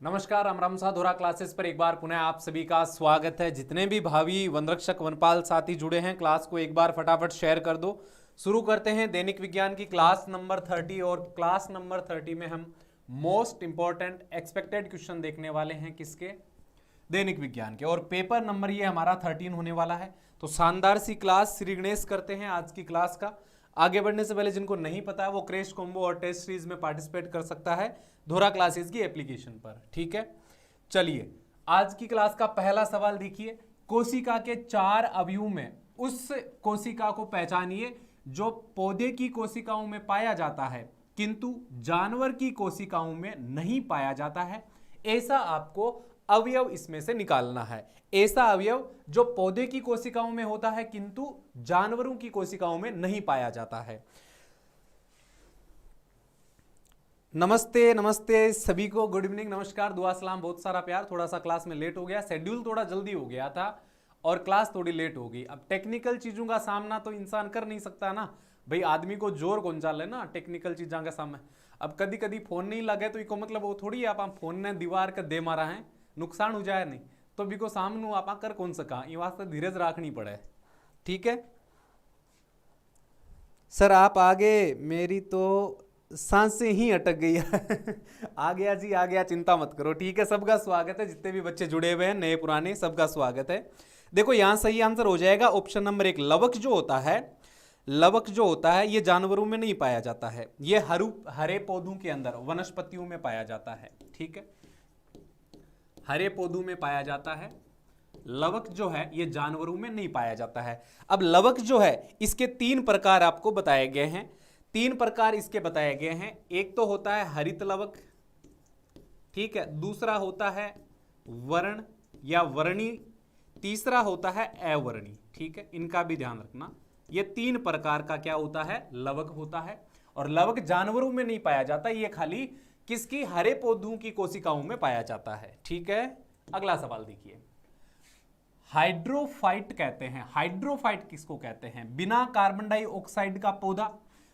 नमस्कार, राम राम साधुरा क्लासेस पर एक बार पुनः आप सभी का स्वागत है। जितने भी भावी वनरक्षक वनपाल साथी जुड़े हैं, क्लास को एक बार फटाफट शेयर कर दो। शुरू करते हैं दैनिक विज्ञान की क्लास नंबर 30 और क्लास नंबर 30 में हम मोस्ट इंपॉर्टेंट एक्सपेक्टेड क्वेश्चन देखने वाले हैं। किसके? दैनिक विज्ञान के। और पेपर नंबर ये हमारा 13 होने वाला है। तो शानदार सी क्लास श्री गणेश करते हैं आज की क्लास का। आगे बढ़ने से पहले जिनको नहीं पता है वो क्रैश कॉम्बो और टेस्ट सीरीज में पार्टिसिपेट कर सकता है धोरा क्लासेस की एप्लीकेशन पर। ठीक है, चलिए आज की क्लास का पहला सवाल देखिए। कोशिका के 4 अवयवों में उस कोशिका को पहचानिए जो पौधे की कोशिकाओं में पाया जाता है किंतु जानवर की कोशिकाओं में नहीं पाया जाता है। ऐसा आपको अवयव इसमें से निकालना है। ऐसा अवयव जो पौधे की कोशिकाओं में होता है किंतु जानवरों की कोशिकाओं में नहीं पाया जाता है। नमस्ते नमस्ते सभी को, गुड इवनिंग, नमस्कार, दुआ सलाम, बहुत सारा प्यार। थोड़ा सा क्लास में लेट हो गया, शेड्यूल थोड़ा जल्दी हो गया था और क्लास थोड़ी लेट हो गई। अब टेक्निकल चीजों का सामना तो इंसान कर नहीं सकता ना भाई, आदमी को जोर कौन चाले ना टेक्निकल चीजों का सामना। अब कभी कभी फोन नहीं लगे तो इको मतलब वो थोड़ी आप फोन ने दीवार का दे मारा है, नुकसान हो जाए नहीं तो बिको सामने आप कर कौन सका, ये वास्ते धीरज रखनी पड़े। ठीक है सर, आप आगे, मेरी तो सांसें ही अटक गई है। आ गया जी, आ गया, चिंता मत करो। ठीक है, सबका स्वागत है, जितने भी बच्चे जुड़े हुए हैं नए पुराने सबका स्वागत है। देखो यहां सही आंसर हो जाएगा ऑप्शन नंबर 1। लवक जो होता है, लवक जो होता है ये जानवरों में नहीं पाया जाता है, ये हरे पौधों के अंदर वनस्पतियों में पाया जाता है। ठीक है, हरे पौधों में पाया जाता है। लवक जो है ये जानवरों में नहीं पाया जाता है। अब लवक जो है इसके 3 प्रकार आपको बताए गए हैं। 3 प्रकार इसके बताए गए हैं। एक तो होता है हरित लवक, ठीक है, दूसरा होता है वर्ण या वर्णी, तीसरा होता है अवर्णी। ठीक है, इनका भी ध्यान रखना। ये 3 प्रकार का क्या होता है, लवक होता है। और लवक जानवरों में नहीं पाया जाता, ये खाली किसकी, हरे पौधों की कोशिकाओं में पाया जाता है। ठीक है, अगला सवाल देखिए। हाइड्रोफाइट कहते हैं, हाइड्रोफाइट किसको कहते हैं? बिना कार्बन डाइऑक्साइड का पौधा,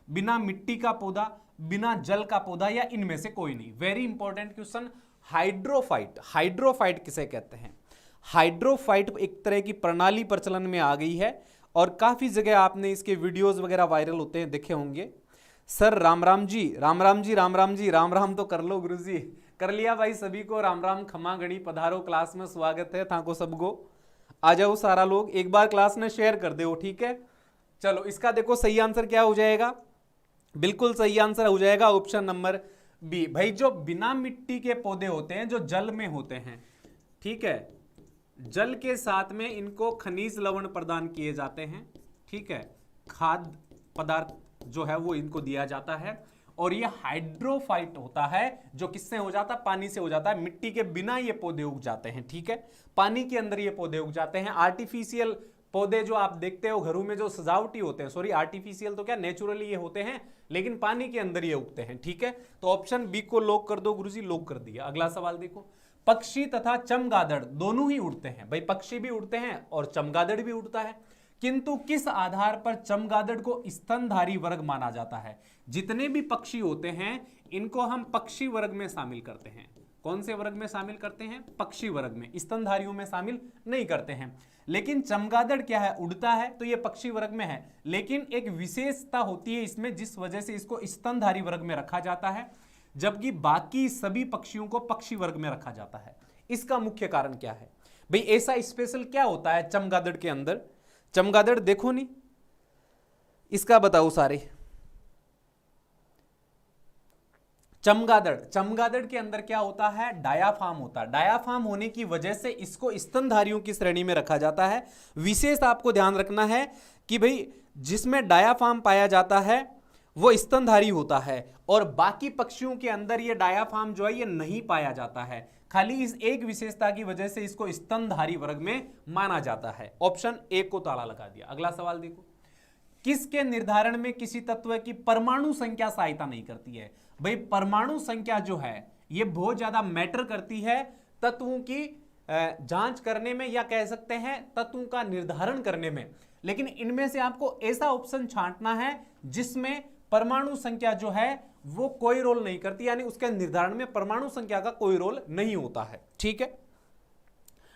बिना मिट्टी का पौधा, बिना जल का पौधा, या इनमें से कोई नहीं। Very important question. Hydrophyte, hydrophyte किसे कहते हैं? हाइड्रोफाइट एक तरह की प्रणाली प्रचलन में आ गई है और काफी जगह आपने इसके वीडियोस वगैरह वायरल होते हैं देखे होंगे। सर राम राम जी, राम राम जी, राम राम जी, राम राम तो कर लो गुरु जी। कर लिया भाई, सभी को राम राम, खमा गणी, पधारो, क्लास में स्वागत है थाको सबको। आ जाओ सारा लोग, एक बार क्लास में शेयर कर दो। ठीक है, चलो इसका देखो सही आंसर क्या हो जाएगा। बिल्कुल सही आंसर हो जाएगा ऑप्शन नंबर बी। भाई जो बिना मिट्टी के पौधे होते हैं, जो जल में होते हैं, ठीक है, जल के साथ में इनको खनिज लवण प्रदान किए जाते हैं। ठीक है, खाद्य पदार्थ जो है वो इनको दिया जाता है। और ये हाइड्रोफाइट होता है जो किससे हो जाता है, पानी से हो जाता है। मिट्टी के बिना ये पौधे उग जाते हैं। ठीक है, पानी के अंदर ये पौधे उग जाते हैं। आर्टिफिशियल पौधे जो आप देखते हो घरों में, जो सजावटी होते हैं, सॉरी आर्टिफिशियल तो क्या, नेचुरली ये होते हैं, लेकिन पानी के अंदर ये उगते हैं। ठीक है, तो ऑप्शन बी को लॉक कर दो गुरुजी, लॉक कर दिया। अगला सवाल देखो। पक्षी तथा चमगादड़ दोनों ही उड़ते हैं। भाई पक्षी भी उड़ते हैं और चमगादड़ भी उड़ता है, किंतु किस आधार पर चमगादड़ को स्तनधारी वर्ग माना जाता है? जितने भी पक्षी होते हैं इनको हम पक्षी वर्ग में शामिल करते हैं। कौन से वर्ग में शामिल करते हैं? पक्षी वर्ग में, स्तनधारियों में शामिल नहीं करते हैं। लेकिन चमगादड़ क्या है, उड़ता है, तो ये पक्षी वर्ग में है, लेकिन एक विशेषता होती है इसमें जिस वजह से इसको स्तनधारी वर्ग में रखा जाता है, जबकि बाकी सभी पक्षियों को पक्षी वर्ग में रखा जाता है। इसका मुख्य कारण क्या है भाई? ऐसा स्पेशल क्या होता है चमगादड़ के अंदर? चमगादड़ देखो नहीं, इसका बताओ सारे। चमगादड़, चमगादड़ के अंदर क्या होता है, डायाफ्राम होता है। डायाफ्राम होने की वजह से इसको स्तनधारियों की श्रेणी में रखा जाता है। विशेष आपको ध्यान रखना है कि भाई जिसमें डायाफ्राम पाया जाता है वो स्तनधारी होता है और बाकी पक्षियों के अंदर ये डायाफ्राम जो है ये नहीं पाया जाता है। खाली इस एक विशेषता की वजह से इसको स्तनधारी वर्ग में माना जाता है। ऑप्शन ए को ताला लगा दिया। अगला सवाल देखो। किसके निर्धारण में किसी तत्व की परमाणु संख्या सहायता नहीं करती है? भाई परमाणु संख्या जो है ये बहुत ज्यादा मैटर करती है तत्वों की जांच करने में, या कह सकते हैं तत्वों का निर्धारण करने में। लेकिन इनमें से आपको ऐसा ऑप्शन छांटना है जिसमें परमाणु संख्या जो है वो कोई रोल नहीं करती, यानी उसके निर्धारण में परमाणु संख्या का कोई रोल नहीं होता है। ठीक है,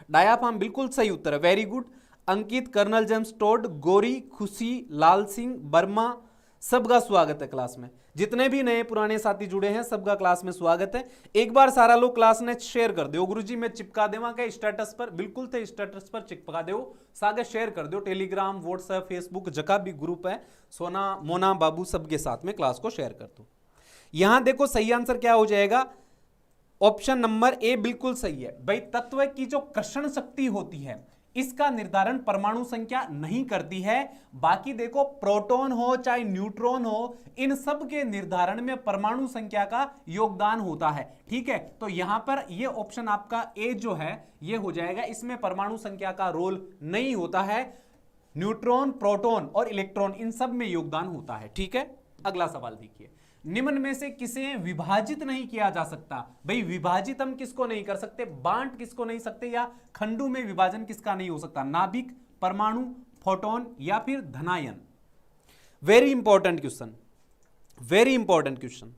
डायाफ्राम बिल्कुल सही उत्तर है, वेरी गुड। अंकित, कर्नल जेम्स टोड, गोरी, खुशी, लाल सिंह, वर्मा, सबका स्वागत है क्लास में। जितने भी नए पुराने साथी जुड़े हैं सबका क्लास में स्वागत है। एक बार सारा लोग क्लास ने शेयर कर दो। गुरुजी मैं चिपका देवा के स्टेटस पर, बिल्कुल थे स्टेटस पर चिपका दो, सागे शेयर कर दो, टेलीग्राम, व्हाट्सएप, फेसबुक जगह भी ग्रुप है, सोना, मोना, बाबू सबके साथ में क्लास को शेयर कर दो। यहां देखो सही आंसर क्या हो जाएगा, ऑप्शन नंबर ए बिल्कुल सही है भाई। तत्व की जो कर्षण शक्ति होती है इसका निर्धारण परमाणु संख्या नहीं करती है। बाकी देखो प्रोटॉन हो चाहे न्यूट्रॉन हो, इन सब के निर्धारण में परमाणु संख्या का योगदान होता है। ठीक है, तो यहां पर ये ऑप्शन आपका ए जो है ये हो जाएगा, इसमें परमाणु संख्या का रोल नहीं होता है। न्यूट्रॉन, प्रोटॉन और इलेक्ट्रॉन इन सब में योगदान होता है। ठीक है, अगला सवाल देखिए, निम्न में से किसे विभाजित नहीं किया जा सकता। भाई विभाजित हम किसको नहीं कर सकते, बांट किसको नहीं सकते, या खंडों में विभाजन किसका नहीं हो सकता, नाभिक, परमाणु, फोटोन या फिर धनायन। Very important question, very important question,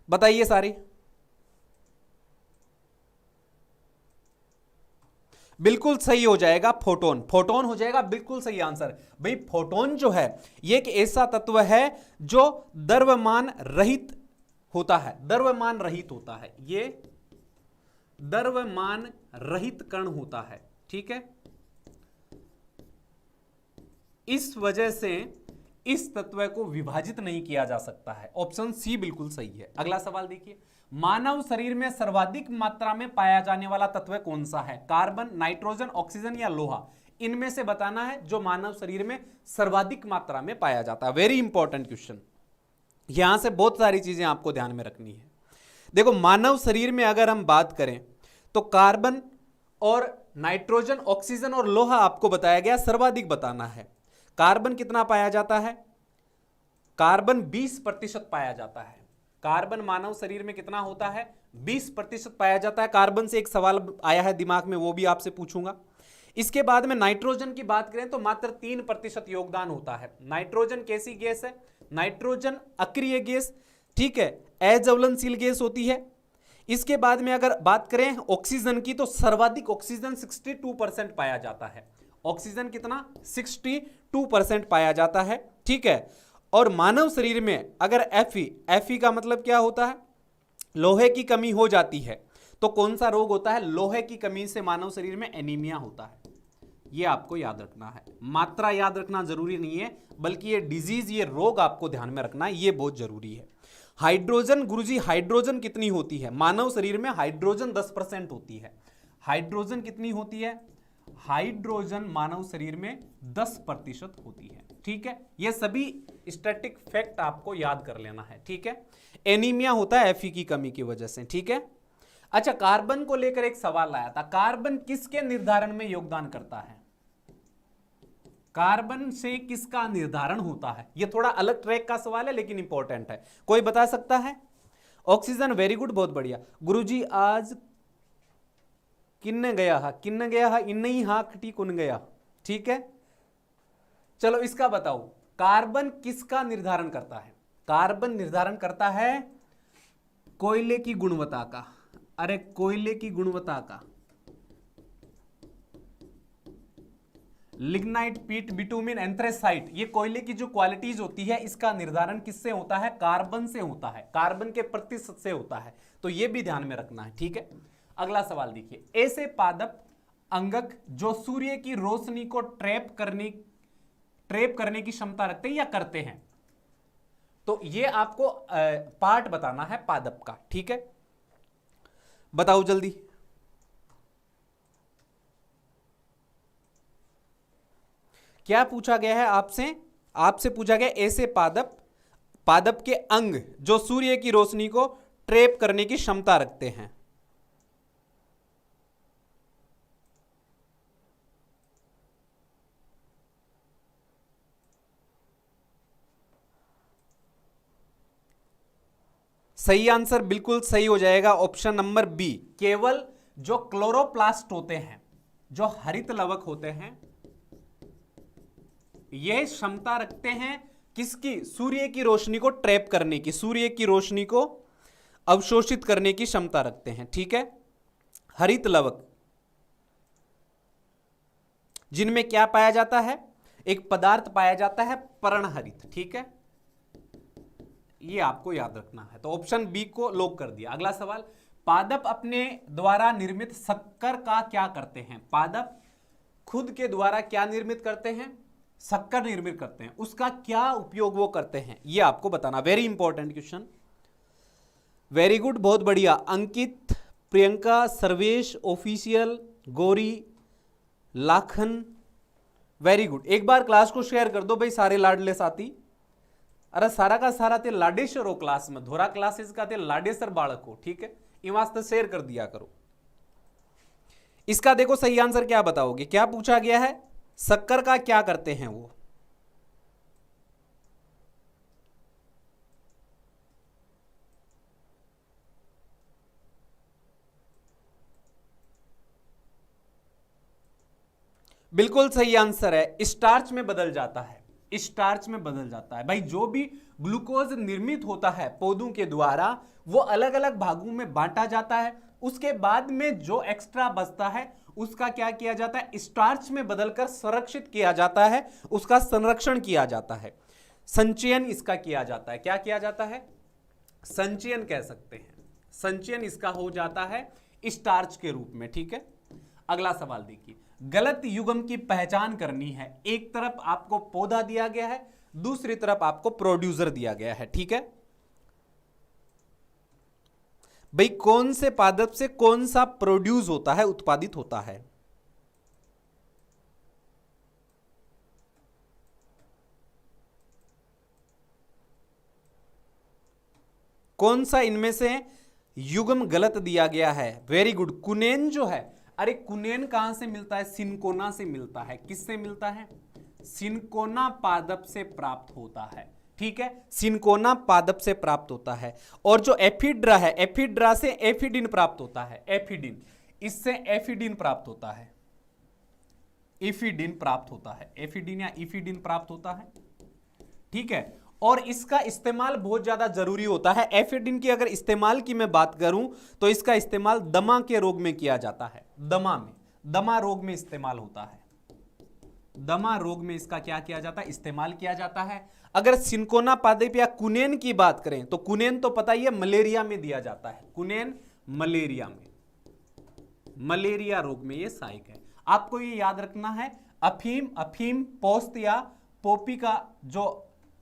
बताइए सारे। बिल्कुल सही हो जाएगा फोटोन, फोटोन हो जाएगा बिल्कुल सही आंसर। भाई फोटोन जो है ये एक ऐसा तत्व है जो द्रव्यमान रहित होता है, द्रव्यमान रहित होता है, ये द्रव्यमान रहित कण होता है। ठीक है, इस वजह से इस तत्व को विभाजित नहीं किया जा सकता है। ऑप्शन सी बिल्कुल सही है। अगला सवाल देखिए, मानव शरीर में सर्वाधिक मात्रा में पाया जाने वाला तत्व कौन सा है, कार्बन, नाइट्रोजन, ऑक्सीजन या लोहा। इनमें से बताना है जो मानव शरीर में सर्वाधिक मात्रा में पाया जाता है। वेरी इंपॉर्टेंट क्वेश्चन, यहां से बहुत सारी चीजें आपको ध्यान में रखनी है। देखो मानव शरीर में अगर हम बात करें तो कार्बन और नाइट्रोजन, ऑक्सीजन और लोहा आपको बताया गया, सर्वाधिक बताना है। कार्बन कितना पाया जाता है, कार्बन 20% पाया जाता है। कार्बन मानव शरीर में कितना होता है, 20% पाया जाता है। कार्बन से एक सवाल आया है दिमाग में, वो भी आपसे पूछूंगा। इसके बाद में नाइट्रोजन की बात करें तो मात्र 3% योगदान होता है। नाइट्रोजन कैसी गैस है, नाइट्रोजन अक्रिय गैस, ठीक है, अज्वलनशील गैस होती है। इसके बाद में अगर बात करें ऑक्सीजन की तो सर्वाधिक ऑक्सीजन 62% पाया जाता है। ऑक्सीजन कितना, 62% पाया जाता है। ठीक है, और मानव शरीर में अगर Fe का मतलब क्या होता है, लोहे की कमी हो जाती है तो कौन सा रोग होता है, लोहे की कमी से मानव शरीर में एनीमिया होता है। ये आपको याद रखना है, मात्रा याद रखना जरूरी नहीं है, बल्कि ये डिजीज, ये रोग आपको ध्यान में रखना है, ये बहुत जरूरी है। हाइड्रोजन, गुरुजी हाइड्रोजन कितनी होती है मानव शरीर में, हाइड्रोजन 10% होती है। हाइड्रोजन कितनी होती है, हाइड्रोजन मानव शरीर में 10% होती है। ठीक है, ये सभी स्टैटिक फैक्ट आपको याद कर लेना है। ठीक है, एनीमिया होता है Fe की कमी की वजह से। ठीक है, अच्छा कार्बन को लेकर एक सवाल आया था, कार्बन किसके निर्धारण में योगदान करता है, कार्बन से किसका निर्धारण होता है। ये थोड़ा अलग ट्रैक का सवाल है लेकिन इंपॉर्टेंट है, कोई बता सकता है। ऑक्सीजन, वेरी गुड, बहुत बढ़िया। गुरुजी आज किन्ने गया हा, किन्ने गया हा, इन ही हा खटी कुन गया। ठीक है, चलो इसका बताओ, कार्बन किसका निर्धारण करता है, कार्बन निर्धारण करता है कोयले की गुणवत्ता का। अरे कोयले की गुणवत्ता का, लिग्नाइट, पीट, बिटुमिन, एंथ्रेसाइट, ये कोयले की जो क्वालिटीज होती है इसका निर्धारण किससे होता है, कार्बन से होता है, कार्बन के प्रतिशत से होता है। तो ये भी ध्यान में रखना है। ठीक है, अगला सवाल देखिए, ऐसे पादप अंगक जो सूर्य की रोशनी को ट्रैप करने की क्षमता रखते हैं या करते हैं, तो ये आपको पार्ट बताना है पादप का। ठीक है, बताओ जल्दी। क्या पूछा गया है आपसे, आपसे पूछा गया ऐसे पादप के अंग जो सूर्य की रोशनी को ट्रैप करने की क्षमता रखते हैं। सही आंसर बिल्कुल सही हो जाएगा ऑप्शन नंबर बी। केवल जो क्लोरोप्लास्ट होते हैं, जो हरित लवक होते हैं, यह क्षमता रखते हैं किसकी? सूर्य की रोशनी को ट्रैप करने की, सूर्य की रोशनी को अवशोषित करने की क्षमता रखते हैं, ठीक है। हरित लवक जिनमें क्या पाया जाता है? एक पदार्थ पाया जाता है पर्णहरित, ठीक है, ये आपको याद रखना है। तो ऑप्शन बी को लॉक कर दिया। अगला सवाल, पादप अपने द्वारा निर्मित शक्कर का क्या करते हैं? पादप खुद के द्वारा क्या निर्मित करते हैं? शक्कर निर्मित करते हैं, उसका क्या उपयोग वो करते हैं, ये आपको बताना। Very important question, very good, बहुत बढ़िया। Ankit, Priyanka, Sarvesh, official, Gauri, Lakhan, very good. एक बार क्लास को शेयर कर दो भाई सारे लाडले साथी। अरे सारा का सारा ते लाडेश्वर हो क्लास में, धोरा क्लासेस का ते लाडेश्वर बालक हो, ठीक है, ये वास्ते शेयर कर दिया करो। इसका देखो सही आंसर क्या बताओगे? क्या पूछा गया है? शक्कर का क्या करते हैं वो? बिल्कुल सही आंसर है, स्टार्च में बदल जाता है, स्टार्च में बदल जाता है। भाई जो भी ग्लूकोज निर्मित होता है पौधों के द्वारा वो अलग अलग भागों में बांटा जाता है, उसके बाद में जो एक्स्ट्रा बचता है उसका क्या किया जाता है? स्टार्च में बदलकर संरक्षित किया जाता है, उसका संरक्षण किया जाता है, संचयन इसका किया जाता है। क्या किया जाता है? संचयन कह सकते हैं, संचयन इसका हो जाता है स्टार्च के रूप में, ठीक है। अगला सवाल देखिए, गलत युग्म की पहचान करनी है। एक तरफ आपको पौधा दिया गया है, दूसरी तरफ आपको प्रोड्यूसर दिया गया है, ठीक है। भाई कौन से पादप से कौन सा प्रोड्यूस होता है, उत्पादित होता है? कौन सा इनमें से युग्म गलत दिया गया है? वेरी गुड, कुनेन जो है, अरे कुनेन कहां से मिलता है? सिनकोना से मिलता है। किससे मिलता है? सिनकोना पादप से प्राप्त होता है, ठीक है, सिनकोना पादप से प्राप्त होता है। और जो एफिड्रा है, एफिड्रा से एफिडिन प्राप्त होता है, एफिडिन, इससे एफिडिन प्राप्त होता है, इफिडिन प्राप्त होता है, एफिडिन या इफिडिन प्राप्त होता है, ठीक है। और इसका इस्तेमाल बहुत ज्यादा जरूरी होता है। एफिडिन की अगर इस्तेमाल की मैं बात करूं तो इसका इस्तेमाल दमा के रोग में किया जाता है, दमा में, दमा रोग में इस्तेमाल होता है, दमा रोग में इसका क्या किया जाता है? इस्तेमाल किया जाता है। अगर सिनकोना पादप या कुनेन की बात करें तो कुनेन तो पता ही है मलेरिया में दिया जाता है, कुनेन मलेरिया में, मलेरिया रोग में ये सहायक है। आपको ये याद रखना है, अफीम, अफीम पोस्त या पोपी का जो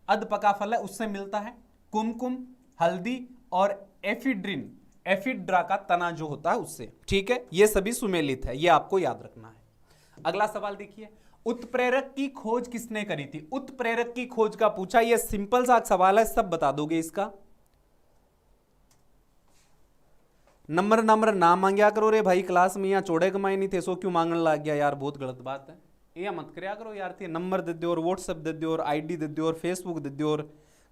अधपका फल है उससे मिलता है, कुमकुम, हल्दी और एफिड्रिन, एफिड्रा का तना जो होता है उससे, ठीक है। ये सभी सुमेलित है, ये आपको याद रखना है। अगला सवाल देखिए, उत्प्रेरक की खोज किसने करी थी? उत्प्रेरक की खोज का पूछा, ये सिंपल सा सवाल है, सब बता दोगे इसका। नंबर नंबर ना मांगया करो रे भाई, क्लास में यहाँ चौड़े कमाई नहीं थे, सो क्यों मांगने लग गया यार, बहुत गलत बात है, ये मत करया करो यार। थे नंबर दे दो और व्हाट्सएप दे दो और आईडी दे दो और फेसबुक दे दो और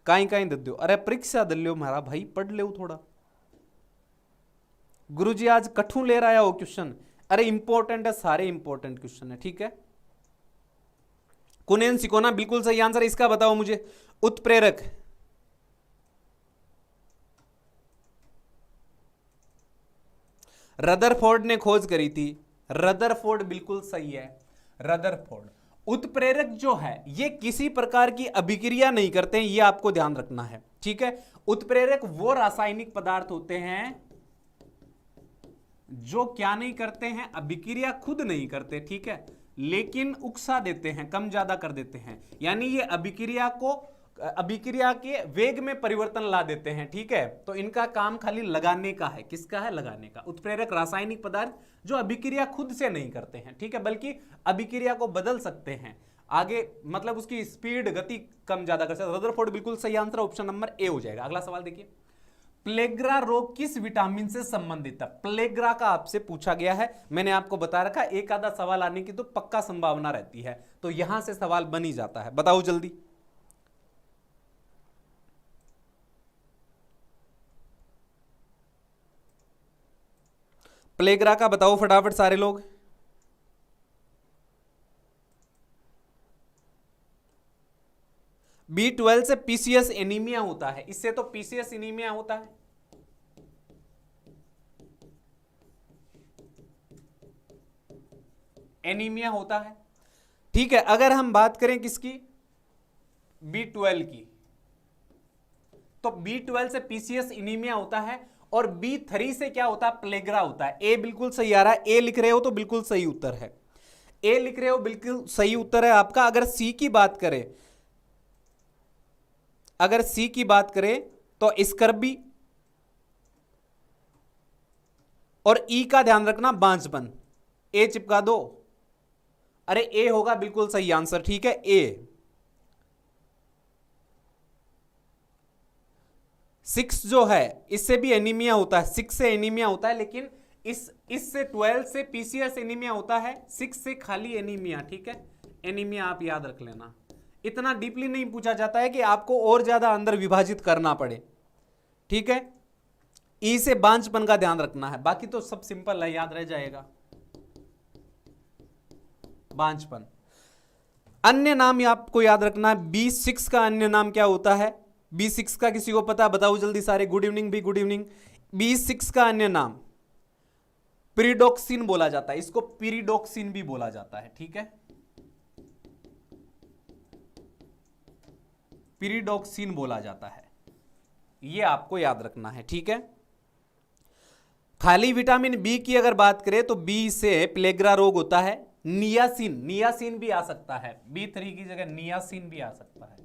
कहीं कहीं दे दो। अरे परीक्षा दे लो मारा भाई, पढ़ ले थोड़ा। गुरुजी आज कठू ले रहा हो क्वेश्चन, अरे इंपॉर्टेंट है, सारे इंपॉर्टेंट क्वेश्चन है, ठीक है। कुनेन सिकोना बिल्कुल सही आंसर, इसका बताओ मुझे। उत्प्रेरक, रदरफोर्ड ने खोज करी थी, रदरफोर्ड बिल्कुल सही है, रदरफोर्ड। उत्प्रेरक जो है ये किसी प्रकार की अभिक्रिया नहीं करते हैं, ये आपको ध्यान रखना है, ठीक है। उत्प्रेरक वो रासायनिक पदार्थ होते हैं जो क्या नहीं करते हैं? अभिक्रिया खुद नहीं करते, ठीक है, लेकिन उकसा देते हैं, कम ज्यादा कर देते हैं, यानी ये अभिक्रिया को, अभिक्रिया के वेग में परिवर्तन ला देते हैं, ठीक है। तो इनका काम खाली लगाने का है, किसका है? लगाने का। उत्प्रेरक रासायनिक पदार्थ जो अभिक्रिया खुद से नहीं करते हैं, ठीक है, बल्कि अभिक्रिया को बदल सकते हैं आगे, मतलब उसकी स्पीड, गति कम ज्यादा कर सकते हैं। रदरफोर्ड बिल्कुल सही आंसर, ऑप्शन नंबर ए हो जाएगा। अगला सवाल देखिए, प्लेग्रा रोग किस विटामिन से संबंधित है? प्लेग्रा का आपसे पूछा गया है, मैंने आपको बता रखा, एक आधा सवाल आने की तो पक्का संभावना रहती है, तो यहां से सवाल बन ही जाता है, बताओ जल्दी। प्लेग्रा का बताओ फटाफट सारे लोग। B12 से पीसीएस एनीमिया होता है, इससे तो पीसीएस एनीमिया होता है। एनीमिया होता है, ठीक है। अगर हम बात करें किसकी, B12 की, तो B12 से पीसीएस एनीमिया होता है, और B3 से क्या होता है, प्लेग्रा होता है। ए बिल्कुल सही आ रहा है, ए लिख रहे हो तो बिल्कुल सही उत्तर है, ए लिख रहे हो बिल्कुल सही उत्तर है आपका। अगर सी की बात करें, अगर सी की बात करें तो स्कर्बी, और ई का ध्यान रखना बांझपन। ए चिपका दो, अरे ए होगा बिल्कुल सही आंसर, ठीक है ए। 6 जो है इससे भी एनीमिया होता है, 6 से एनीमिया होता है, लेकिन इससे 12 से पीसीएस एनीमिया होता है, 6 से खाली एनीमिया, ठीक है। एनीमिया आप याद रख लेना, इतना डीपली नहीं पूछा जाता है कि आपको और ज्यादा अंदर विभाजित करना पड़े, ठीक है। ई से बांझपन का ध्यान रखना है, बाकी तो सब सिंपल है, याद रह जाएगा। बांझपन। अन्य नाम आपको याद रखना है, B6 का अन्य नाम क्या होता है, B6 का किसी को पता, बताओ जल्दी सारे। गुड इवनिंग भी, गुड इवनिंग। B6 का अन्य नाम पिरिडोक्सिन बोला जाता है, इसको पिरिडोक्सिन भी बोला जाता है, ठीक है। पिरिडोक्सिन बोला जाता है, यह आपको याद रखना है, ठीक है। खाली विटामिन बी की अगर बात करें तो बी से प्लेग्रा रोग होता है। नियासिन, नियासिन भी आ सकता है, B3 की जगह नियासिन भी आ सकता है,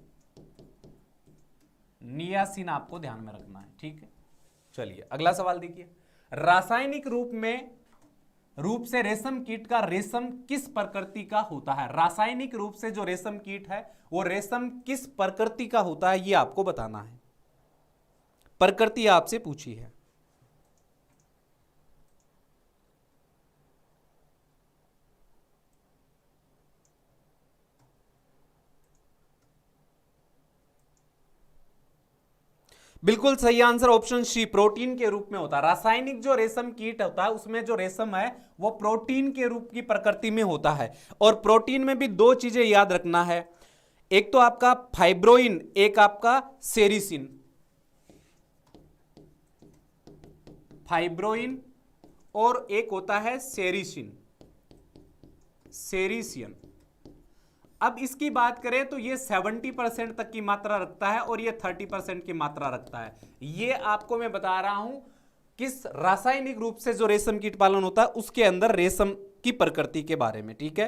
नियासिन आपको ध्यान में रखना है, ठीक है। चलिए अगला सवाल देखिए, रासायनिक रूप से रेशम कीट का रेशम किस प्रकृति का होता है। रासायनिक रूप से जो रेशम कीट है वो रेशम किस प्रकृति का होता है, ये आपको बताना है। प्रकृति आपसे पूछी है। बिल्कुल सही आंसर ऑप्शन सी, प्रोटीन के रूप में होता है। रासायनिक जो रेशम कीट होता है उसमें जो रेशम है वो प्रोटीन के रूप की प्रकृति में होता है। और प्रोटीन में भी दो चीजें याद रखना है, एक तो आपका फाइब्रोइन, एक आपका सेरिसिन। फाइब्रोइन और एक होता है सेरिसिन, सेरिसियन। अब इसकी बात करें तो ये 70% तक की मात्रा रखता है और ये 30% की मात्रा रखता है। ये आपको मैं बता रहा हूं किस रासायनिक रूप से जो रेशम कीट पालन होता है उसके अंदर रेशम की प्रकृति के बारे में, ठीक है।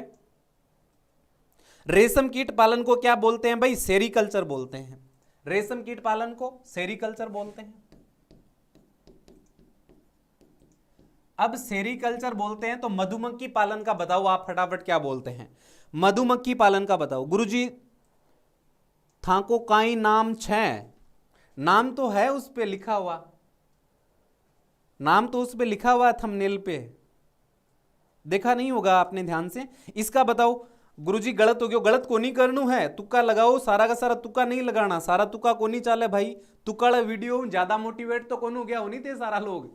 रेशम कीट पालन को क्या बोलते हैं भाई, सेरीकल्चर बोलते हैं। रेशम कीट पालन को सेरीकल्चर बोलते हैं। अब सेरीकल्चर बोलते हैं तो मधुमक्खी पालन का बताओ आप फटाफट, क्या बोलते हैं मधुमक्खी पालन का बताओ। गुरुजी थाको काई नाम छह, नाम तो है उस पे लिखा हुआ, नाम तो उस पे लिखा हुआ है थंबनेल पे, देखा नहीं होगा आपने ध्यान से। इसका बताओ गुरुजी, गलत हो गया, गलत को नहीं करनू है, तुक्का लगाओ, सारा का सारा तुक्का नहीं लगाना, सारा तुक्का को नहीं चाले भाई। तुक्का वीडियो ज्यादा मोटिवेट तो कौन हो गया, होनी थे सारा लोग,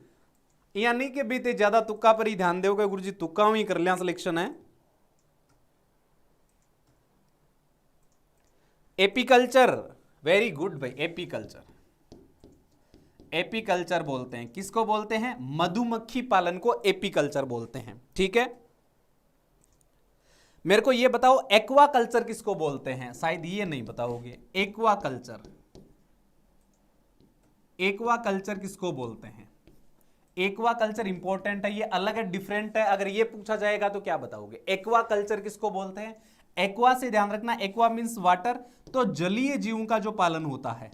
या नहीं के बीते ज्यादा तुक्का पर ही ध्यान दोगे। गुरुजी तुक्का ही कर लिया सिलेक्शन है। एपीकल्चर, वेरी गुड भाई, एपीकल्चर, एपीकल्चर बोलते हैं, किसको बोलते हैं, मधुमक्खी पालन को एपीकल्चर बोलते हैं, ठीक है। मेरे को ये बताओ एक्वाकल्चर किसको बोलते हैं, शायद ये नहीं बताओगे। एक्वाकल्चर, एक्वाकल्चर किसको बोलते हैं। एक्वाकल्चर इंपॉर्टेंट है, ये अलग है, डिफरेंट है। अगर ये पूछा जाएगा तो क्या बताओगे, एक्वाकल्चर किसको बोलते हैं। एक्वा से ध्यान रखना, एक्वा मींस वाटर, तो जलीय जीवों का जो पालन होता है,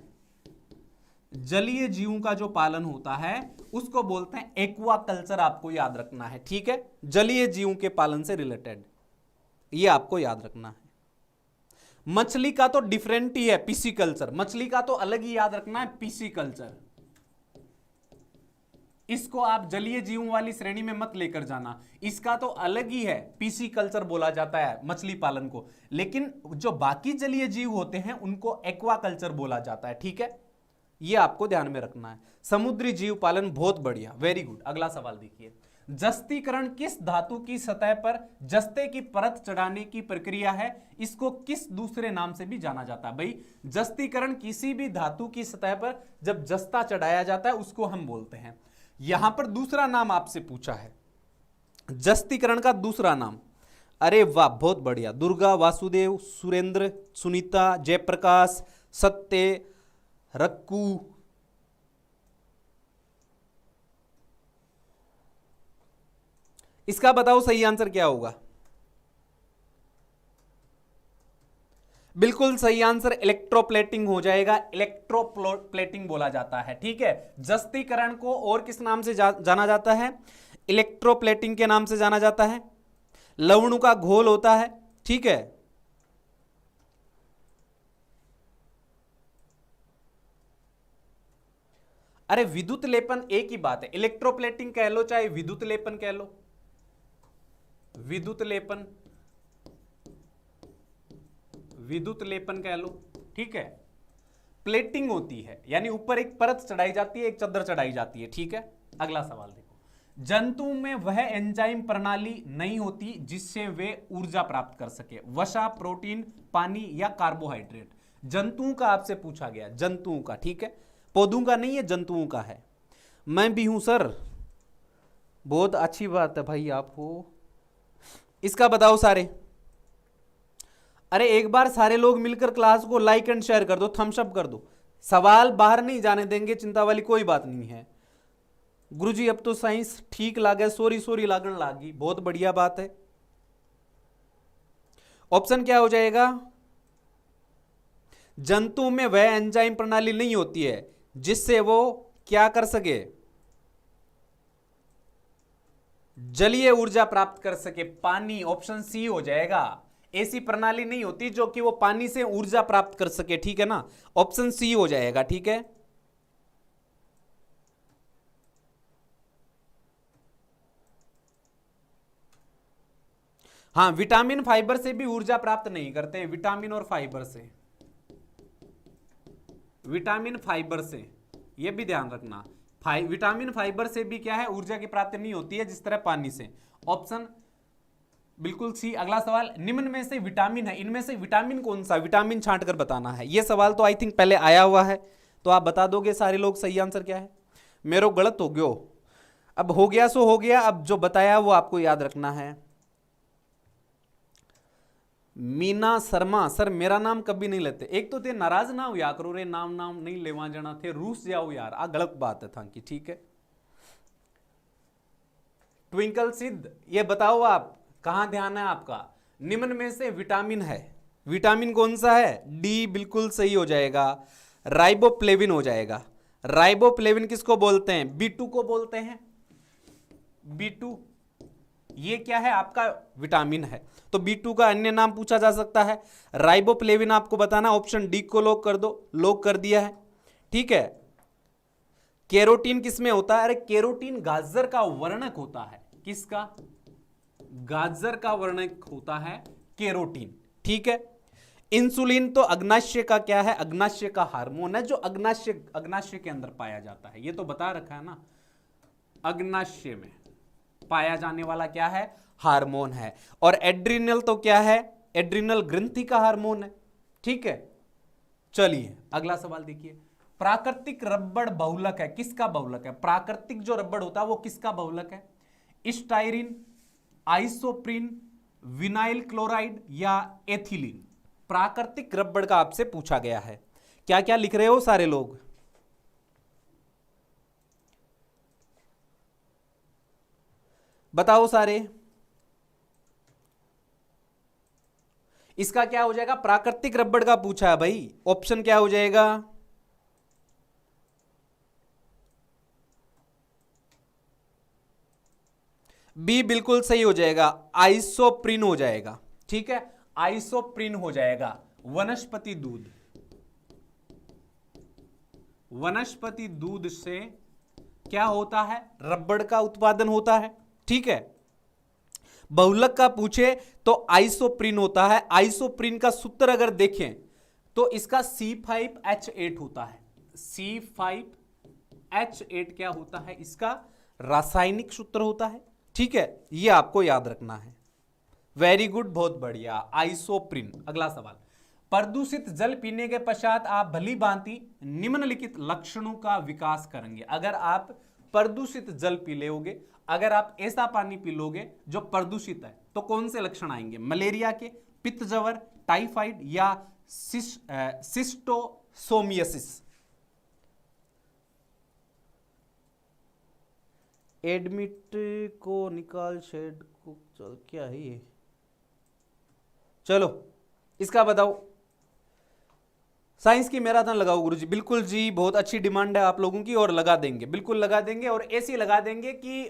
जलीय जीवों का जो पालन होता है उसको बोलते हैं एक्वाकल्चर, आपको याद रखना है, ठीक है। जलीय जीवों के पालन से रिलेटेड ये आपको याद रखना है। मछली का तो डिफरेंट ही है, पिसीकल्चर, मछली का तो अलग ही याद रखना है, पिसीकल्चर। इसको आप जलीय जीवों वाली श्रेणी में मत लेकर जाना, इसका तो अलग ही है, पीसी कल्चर बोला जाता है मछली पालन को। लेकिन जो बाकी जलीय जीव होते हैं उनको एक्वाकल्चर बोला जाता है, ठीक है। ये आपको ध्यान में रखना है। समुद्री जीव पालन बहुत बढ़िया, वेरी गुड। अगला सवाल देखिए, जस्तीकरण किस धातु की सतह पर जस्ते की परत चढ़ाने की प्रक्रिया है, इसको किस दूसरे नाम से भी जाना जाता है? भाई जस्तीकरण किसी भी धातु की सतह पर जब जस्ता चढ़ाया जाता है उसको हम बोलते हैं। यहां पर दूसरा नाम आपसे पूछा है, जस्तीकरण का दूसरा नाम। अरे वाह, बहुत बढ़िया। दुर्गा, वासुदेव, सुरेंद्र, सुनीता, जयप्रकाश, सत्य, रक्कू, इसका बताओ सही आंसर क्या होगा? बिल्कुल सही आंसर इलेक्ट्रोप्लेटिंग हो जाएगा। इलेक्ट्रोप्लेटिंग बोला जाता है, ठीक है। जस्तीकरण को और किस नाम से जाना जाता है? इलेक्ट्रोप्लेटिंग के नाम से जाना जाता है। लवणों का घोल होता है, ठीक है। अरे विद्युत लेपन एक ही बात है, इलेक्ट्रोप्लेटिंग कह लो चाहे विद्युत लेपन कह लो। विद्युत लेपन, विद्युत लेपन कह लो, ठीक है। प्लेटिंग होती है यानी ऊपर एक परत चढ़ाई जाती है, एक चादर चढ़ाई जाती है, ठीक है। अगला सवाल देखो, जंतु में वह एंजाइम प्रणाली नहीं होती जिससे वे ऊर्जा प्राप्त कर सके। वसा, प्रोटीन, पानी या कार्बोहाइड्रेट। जंतुओं का आपसे पूछा गया, जंतुओं का, ठीक है। पौधों का नहीं है, जंतुओं का है। मैं भी हूं सर, बहुत अच्छी बात है भाई आप हो। इसका बताओ सारे। अरे एक बार सारे लोग मिलकर क्लास को लाइक एंड शेयर कर दो, थम्स अप कर दो। सवाल बाहर नहीं जाने देंगे, चिंता वाली कोई बात नहीं है। गुरुजी अब तो साइंस ठीक लागे, सॉरी सॉरी लागण लागी, बहुत बढ़िया बात है। ऑप्शन क्या हो जाएगा? जंतु में वह एंजाइम प्रणाली नहीं होती है जिससे वो क्या कर सके, जलीय ऊर्जा प्राप्त कर सके। पानी, ऑप्शन सी हो जाएगा। ऐसी प्रणाली नहीं होती जो कि वो पानी से ऊर्जा प्राप्त कर सके, ठीक है ना। ऑप्शन सी हो जाएगा, ठीक है। हाँ, विटामिन फाइबर से भी ऊर्जा प्राप्त नहीं करते। विटामिन और फाइबर से, विटामिन फाइबर से, यह भी ध्यान रखना। विटामिन फाइबर से भी क्या है, ऊर्जा की प्राप्ति नहीं होती है जिस तरह पानी से। ऑप्शन बिल्कुल सी। अगला सवाल, निम्न में से विटामिन है, इनमें से विटामिन कौन सा? विटामिन छांट कर बताना है। यह सवाल तो आई थिंक पहले आया हुआ है, तो आप बता दोगे सारे लोग सही आंसर क्या है। मेरो गलत हो गयो, अब हो गया सो हो गया, अब जो बताया वो आपको याद रखना है। मीना शर्मा, सर मेरा नाम कभी नहीं लेते। एक तो थे नाराज ना हो या करो रे, नाम नाम नहीं लेवा जाना थे, रूस जाओ यार, आ गलत बात है था कि, ठीक है। ट्विंकल सिद्ध, ये बताओ आप कहां ध्यान है आपका? निम्न में से विटामिन है, विटामिन कौन सा है? डी बिल्कुल सही हो जाएगा। राइबोफ्लेविन हो जाएगा। राइबोफ्लेविन किसको बोलते हैं? B2 को बोलते हैं। B2 ये क्या है? आपका विटामिन है। तो B2 का अन्य नाम पूछा जा सकता है। राइबोफ्लेविन आपको बताना, ऑप्शन डी को लॉक कर दो। लॉक कर दिया है, ठीक है। केरोटीन किसमें होता है? अरे केरोटीन गाजर का वर्णक होता है। किसका? गाजर का वर्णक होता है केरोटीन, ठीक है। इंसुलिन तो अग्नाशय का क्या है? अग्नाशय का हार्मोन है, जो अग्नाशय के अंदर पाया जाता है। ये तो बता रखा है ना, अग्नाशय में पाया जाने वाला क्या है? हार्मोन है। और एड्रिनल तो क्या है? एड्रिनल ग्रंथि का हार्मोन है, ठीक है। चलिए अगला सवाल देखिए, प्राकृतिक रबड़ बहुलक है, किसका बहुलक है? प्राकृतिक जो रबड़ होता है वो किसका बहुलक है? स्टाइरिन, आइसोप्रीन, विनाइल क्लोराइड या एथिलीन। प्राकृतिक रबड़ का आपसे पूछा गया है। क्या क्या लिख रहे हो सारे लोग? बताओ सारे। इसका क्या हो जाएगा? प्राकृतिक रबड़ का पूछा है भाई। ऑप्शन क्या हो जाएगा? बी बिल्कुल सही हो जाएगा, आइसोप्रीन हो जाएगा, ठीक है। आइसोप्रीन हो जाएगा। वनस्पति दूध, वनस्पति दूध से क्या होता है? रबड़ का उत्पादन होता है, ठीक है। बहुलक का पूछे तो आइसोप्रीन होता है। आइसोप्रीन का सूत्र अगर देखें तो इसका C5H8 होता है। C5H8 क्या होता है? इसका रासायनिक सूत्र होता है, ठीक है, ये आपको याद रखना है। वेरी गुड, बहुत बढ़िया, आइसोप्रीन। अगला सवाल, प्रदूषित जल पीने के पश्चात आप भली भांति निम्नलिखित लक्षणों का विकास करेंगे। अगर आप प्रदूषित जल पी लोगे, अगर आप ऐसा पानी पी लोगे जो प्रदूषित है, तो कौन से लक्षण आएंगे? मलेरिया के, पित्त ज्वर, टाइफाइड या सिस्टोसोमियासिस? एडमिट को निकाल शेड को, चल क्या है ये? चलो इसका बताओ। साइंस की मैराथन लगाओ गुरुजी। बिल्कुल जी, बहुत अच्छी डिमांड है आप लोगों की, और लगा देंगे, बिल्कुल लगा देंगे, और ऐसे लगा देंगे कि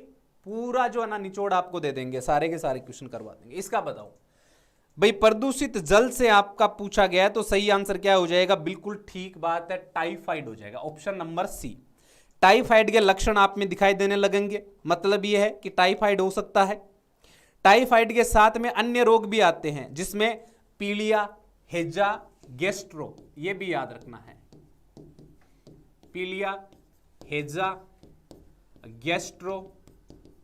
पूरा जो है ना निचोड़ आपको दे देंगे, सारे के सारे क्वेश्चन करवा देंगे। इसका बताओ भाई, प्रदूषित जल से आपका पूछा गया है, तो सही आंसर क्या हो जाएगा? बिल्कुल ठीक बात है, टाइफाइड हो जाएगा, ऑप्शन नंबर सी। टाइफाइड के लक्षण आप में दिखाई देने लगेंगे, मतलब यह है कि टाइफाइड हो सकता है। टाइफाइड के साथ में अन्य रोग भी आते हैं, जिसमें पीलिया, हेजा, गैस्ट्रो, ये भी याद रखना है। पीलिया, हेजा, गैस्ट्रो,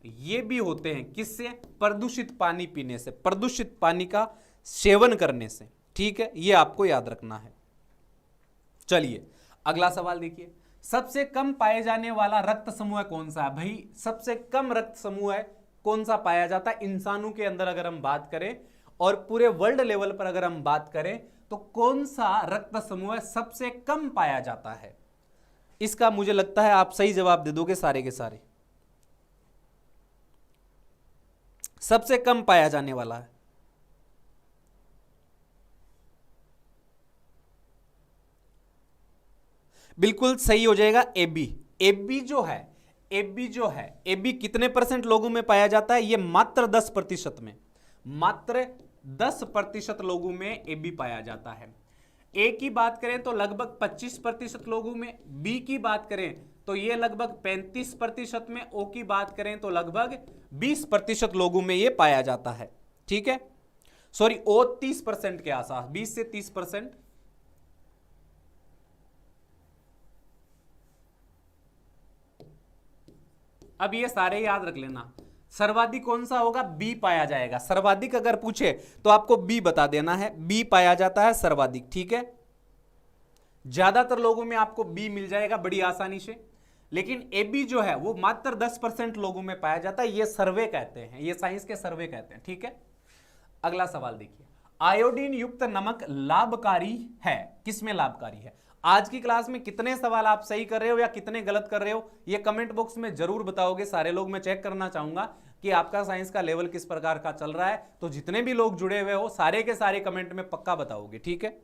ये भी होते हैं किससे? प्रदूषित पानी पीने से, प्रदूषित पानी का सेवन करने से। ठीक है, ये आपको याद रखना है। चलिए अगला सवाल देखिए, सबसे कम पाए जाने वाला रक्त समूह कौन सा है? भाई सबसे कम रक्त समूह है कौन सा पाया जाता है इंसानों के अंदर? अगर हम बात करें और पूरे वर्ल्ड लेवल पर अगर हम बात करें, तो कौन सा रक्त समूह सबसे कम पाया जाता है? इसका मुझे लगता है आप सही जवाब दे दोगे सारे के सारे। सबसे कम पाया जाने वाला है, बिल्कुल सही हो जाएगा एबी। एबी जो है, एबी कितने परसेंट लोगों में पाया जाता है? ये मात्र 10% में, मात्र 10% लोगों में एबी पाया जाता है। ए की बात करें तो लगभग 25% लोगों में, बी की बात करें तो ये लगभग 35% में, ओ की बात करें तो लगभग 20% लोगों में ये पाया जाता है। ठीक है, सॉरी, ओ 30% के आसपास, 20 से 30%। अब ये सारे याद रख लेना। सर्वाधिक कौन सा होगा? बी पाया जाएगा। सर्वाधिक अगर पूछे तो आपको बी बता देना है, बी पाया जाता है सर्वाधिक। ठीक है, ज्यादातर लोगों में आपको बी मिल जाएगा बड़ी आसानी से, लेकिन ए बी जो है वो मात्र 10% लोगों में पाया जाता है। ये सर्वे कहते हैं, ये साइंस के सर्वे कहते हैं। ठीक है, अगला सवाल देखिए, आयोडीन युक्त नमक लाभकारी है, किसमें लाभकारी है? आज की क्लास में कितने सवाल आप सही कर रहे हो या कितने गलत कर रहे हो, ये कमेंट बॉक्स में जरूर बताओगे सारे लोग। मैं चेक करना चाहूंगा कि आपका साइंस का लेवल किस प्रकार का चल रहा है। तो जितने भी लोग जुड़े हुए हो सारे के सारे कमेंट में पक्का बताओगे। ठीक है,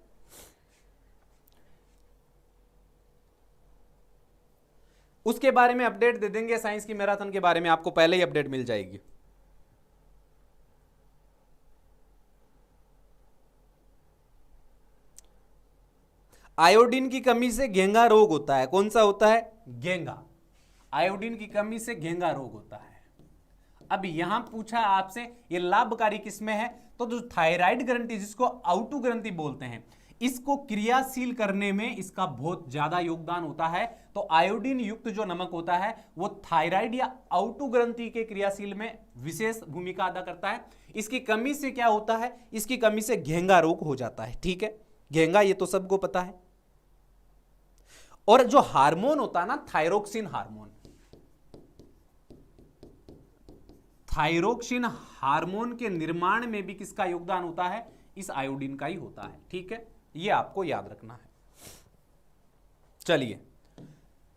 उसके बारे में अपडेट दे देंगे, साइंस की मैराथन के बारे में आपको पहले ही अपडेट मिल जाएगी। आयोडीन की कमी से घेंगा रोग होता है, कौन सा होता है? घेंगा। आयोडीन की कमी से घेंगा रोग होता है। अब यहां पूछा आपसे ये लाभकारी किसमें है, तो जो थायराइड ग्रंथि, जिसको आउटू ग्रंथि बोलते हैं, इसको क्रियाशील करने में इसका बहुत ज्यादा योगदान होता है। तो आयोडीन युक्त जो नमक होता है वो थायराइड या आउटू ग्रंथि के क्रियाशील में विशेष भूमिका अदा करता है। इसकी कमी से क्या होता है? इसकी कमी से घेंगा रोग हो जाता है। ठीक है, घेंगा ये तो सबको पता है। और जो हार्मोन होता है ना, थायरोक्सिन हार्मोन, थायरोक्सिन हार्मोन के निर्माण में भी किसका योगदान होता है? इस आयोडीन का ही होता है। ठीक है, ये आपको याद रखना है। चलिए,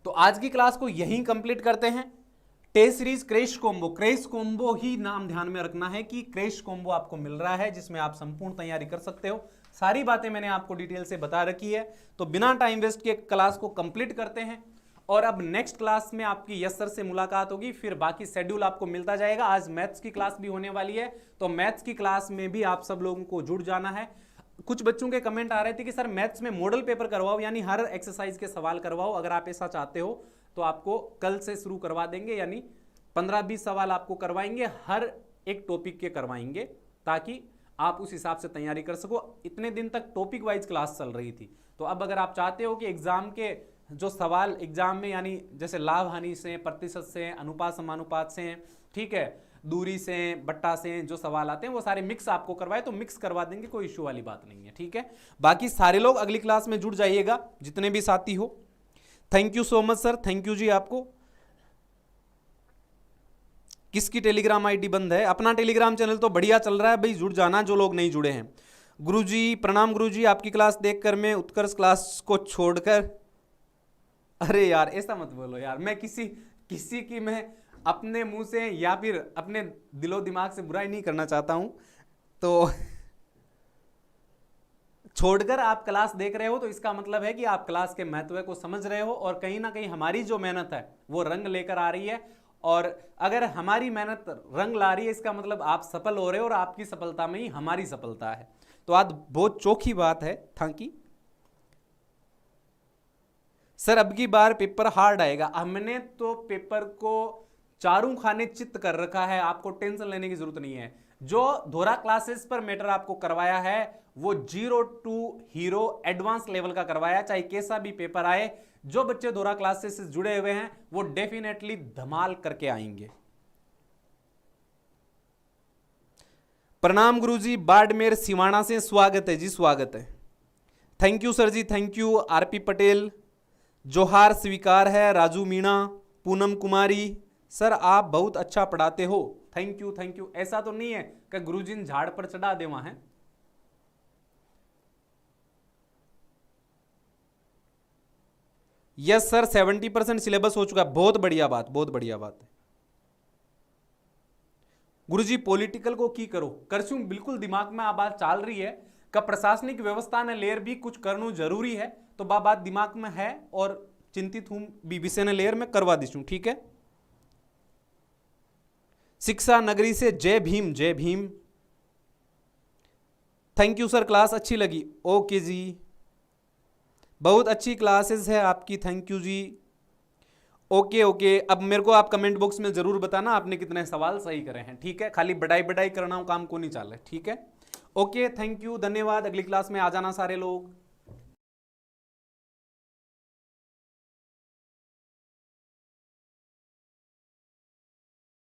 तो आज की क्लास को यहीं कंप्लीट करते हैं। Test series crash combo, crash combo ही नाम ध्यान में रखना है कि क्रैश कॉम्बो आपको मिल रहा है, जिसमें आप संपूर्ण तैयारी कर सकते हो। सारी बातें मैंने आपको डिटेल से बता रखी है। तो बिना टाइम वेस्ट के क्लास को कंप्लीट करते हैं, और अब नेक्स्ट क्लास में आपकी यस सर से मुलाकात होगी, फिर बाकी शेड्यूल आपको मिलता जाएगा। आज मैथ्स की क्लास भी होने वाली है, तो मैथ्स की क्लास में भी आप सब लोगों को जुड़ जाना है। कुछ बच्चों के कमेंट आ रहे थे कि सर मैथ्स में मॉडल पेपर करवाओ, यानी हर एक्सरसाइज के सवाल करवाओ। अगर आप ऐसा चाहते हो तो आपको कल से शुरू करवा देंगे, यानी 15-20 सवाल आपको करवाएंगे, हर एक टॉपिक के करवाएंगे, ताकि आप उस हिसाब से तैयारी कर सको। इतने दिन तक टॉपिक वाइज क्लास चल रही थी, तो अब अगर आप चाहते हो कि एग्जाम के जो सवाल एग्जाम में, यानी जैसे लाभ हानि से, प्रतिशत से, अनुपात समानुपात से, ठीक है, दूरी से, बट्टा से जो सवाल आते हैं वो सारे मिक्स आपको करवाए तो मिक्स करवा देंगे, कोई इश्यू वाली बात नहीं है, ठीक है। बाकी सारे लोग अगली क्लास में जुड़ जाइएगा जितने भी साथी हो। Thank you so much sir, thank you जी आपको। किसकी टेलीग्राम आईडी बंद है? अपना टेलीग्राम चैनल तो बढ़िया चल रहा है भाई, जुड़ जाना जो लोग नहीं जुड़े हैं। गुरुजी प्रणाम, गुरुजी आपकी क्लास देखकर मैं उत्कर्ष क्लास को छोड़कर, अरे यार ऐसा मत बोलो यार, मैं किसी की मैं अपने मुंह से या फिर अपने दिलो दिमाग से बुराई नहीं करना चाहता हूं, तो छोड़कर आप क्लास देख रहे हो तो इसका मतलब है कि आप क्लास के महत्व को समझ रहे हो और कहीं ना कहीं हमारी जो मेहनत है वो रंग लेकर आ रही है। और अगर हमारी मेहनत रंग ला रही है इसका मतलब आप सफल हो रहे हो और आपकी सफलता में ही हमारी सफलता है। तो आज बहुत चौखी बात है थांकी सर, अब की बार पेपर हार्ड आएगा। हमने तो पेपर को चारों खाने चित्त कर रखा है, आपको टेंशन लेने की जरूरत नहीं है। जो धोरा क्लासेस पर मैटर आपको करवाया है वो 0 to हीरो एडवांस लेवल का करवाया, चाहे कैसा भी पेपर आए। जो बच्चे धोरा क्लासेस से जुड़े हुए हैं वो डेफिनेटली धमाल करके आएंगे। प्रणाम गुरुजी, बाड़मेर सिवाना से स्वागत है जी, स्वागत है। Thank you sir ji, thank you. R P Patel जोहार स्वीकार है। राजू मीणा, पूनम कुमारी, सर आप बहुत अच्छा पढ़ाते हो, थैंक यू थैंक यू। ऐसा तो नहीं है कि गुरुजी ने झाड़ पर चढ़ा दे वहां है। यस सर 70% सिलेबस हो चुका है, बहुत बढ़िया बात, बहुत बढ़िया बात है। गुरुजी पॉलिटिकल को की करो, करछू बिल्कुल दिमाग में आ बात चाल रही है कि प्रशासनिक व्यवस्था ने लेयर भी कुछ करना जरूरी है, तो बात दिमाग में है और चिंतित हूं भी विषय ने लेयर में करवा दीशू, ठीक है। शिक्षा नगरी से जय भीम, जय Bhim. Thank you sir, class अच्छी लगी, ओके जी, बहुत अच्छी क्लासेस है आपकी, थैंक यू जी। ओके ओके, अब मेरे को आप कमेंट बॉक्स में जरूर बताना आपने कितने सवाल सही करे हैं, ठीक है। खाली बढ़ाई बढ़ाई करना हो काम को नहीं चाले, ठीक है। ओके थैंक यू, धन्यवाद। अगली क्लास में आ जाना सारे लोग।